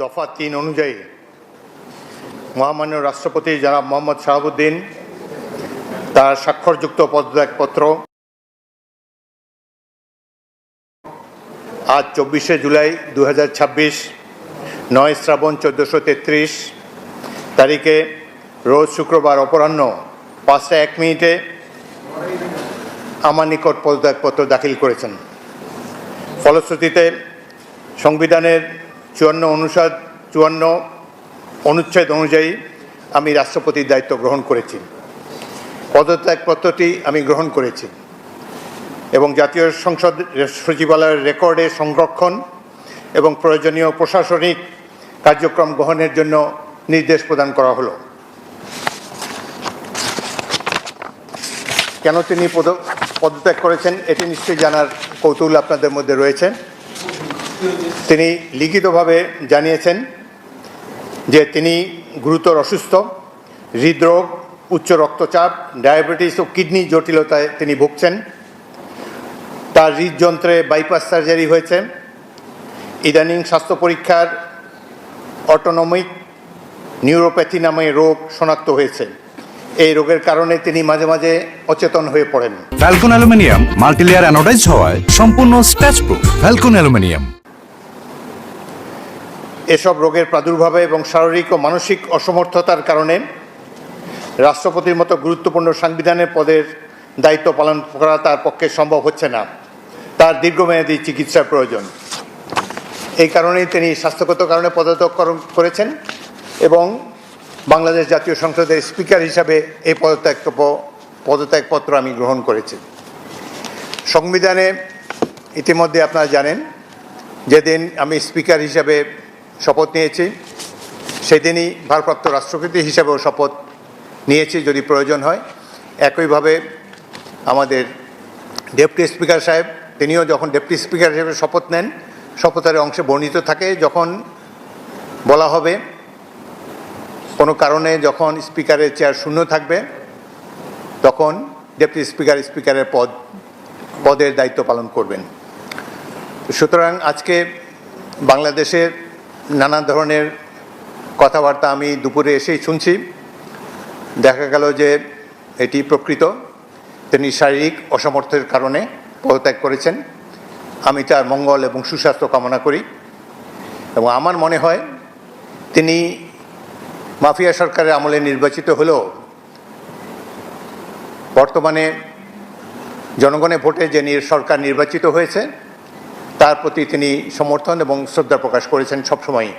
দফা ৩ অনুযায়ী মহামান্য রাষ্ট্রপতি জনাব মোহাম্মদ শাহাবুদ্দিন তার স্বাক্ষরযুক্ত পদত্যাগপত্র আজ ২৪শে জুলাই ২০২৬ ৯ শ্রাবণ ১৪৩৩ তারিখে রোজ শুক্রবার অপরাহ্ন ৫টা ১ মিনিটে আমার নিকট পদত্যাগপত্র দাখিল করেছেন। ফলশ্রুতিতে সংবিধানের ৫৪ অনুচ্ছেদ অনুযায়ী আমি রাষ্ট্রপতির দায়িত্ব গ্রহণ করেছি। পদত্যাগপত্রটি আমি গ্রহণ করেছি এবং জাতীয় সংসদ সচিবালয়ের রেকর্ডে সংরক্ষণ এবং প্রয়োজনীয় প্রশাসনিক কার্যক্রম গ্রহণের জন্য নির্দেশ প্রদান করা হলো। কেন তিনি পদত্যাগ করেছেন এটি নিশ্চয়ই জানার কৌতূহল আপনাদের মধ্যে রয়েছে। তিনি লিখিতভাবে জানিয়েছেন যে তিনি গুরুতর অসুস্থ, হৃদরোগ, উচ্চ রক্তচাপ, ডায়াবেটিস ও কিডনি জটিলতায় তিনি ভুগছেন। তার হৃদযন্ত্রে বাইপাস সার্জারি হয়েছে। ইদানিং স্বাস্থ্য পরীক্ষার অটোনমিক নিউরোপ্যাথি নামে রোগ শনাক্ত হয়েছে। এই রোগের কারণে তিনি মাঝে মাঝে অচেতন হয়ে পড়েন। ফ্যালকন অ্যালুমিনিয়াম মাল্টিলেয়ার অ্যানোডাইজ হওয়ায় সম্পূর্ণ স্ক্র্যাচ প্রুফ। Falcon aluminium. এসব রোগের প্রাদুর্ভাবে এবং শারীরিক ও মানসিক অসমর্থতার কারণে রাষ্ট্রপতির মতো গুরুত্বপূর্ণ সাংবিধানিক পদের দায়িত্ব পালন করা তার পক্ষে সম্ভব হচ্ছে না। তার দীর্ঘমেয়াদী চিকিৎসার প্রয়োজন। এই কারণেই তিনি স্বাস্থ্যগত কারণে পদত্যাগ করেছেন এবং বাংলাদেশ জাতীয় সংসদের স্পিকার হিসাবে এই পদত্যাগপত্র আমি গ্রহণ করেছি। সংবিধানে ইতিমধ্যে আপনারা জানেন যেদিন আমি স্পিকার হিসাবে শপথ নিয়েছি সেদিনই ভারপ্রাপ্ত রাষ্ট্রপতি হিসাবেও শপথ নিয়েছি যদি প্রয়োজন হয়। একইভাবে আমাদের ডেপুটি স্পিকার সাহেব তিনিও যখন ডেপুটি স্পিকার হিসেবে শপথ নেন শপথের অংশে বর্ণিত থাকে যখন বলা হবে কোনো কারণে যখন স্পিকারের চেয়ার শূন্য থাকবে তখন ডেপুটি স্পিকারের পদের দায়িত্ব পালন করবেন। সুতরাং আজকে বাংলাদেশের নানা ধরনের কথাবার্তা আমি দুপুরে এসেই শুনছি। দেখা গেল যে এটি প্রকৃত, তিনি শারীরিক অসমর্থের কারণে পদত্যাগ করেছেন। আমি তার মঙ্গল এবং সুস্বাস্থ্য কামনা করি এবং আমার মনে হয় তিনি মাফিয়া সরকারের আমলে নির্বাচিত হলেও বর্তমানে জনগণের ভোটে যে সরকার নির্বাচিত হয়েছে তার প্রতি তিনি সমর্থন এবং শ্রদ্ধা প্রকাশ করেছেন সবসময়।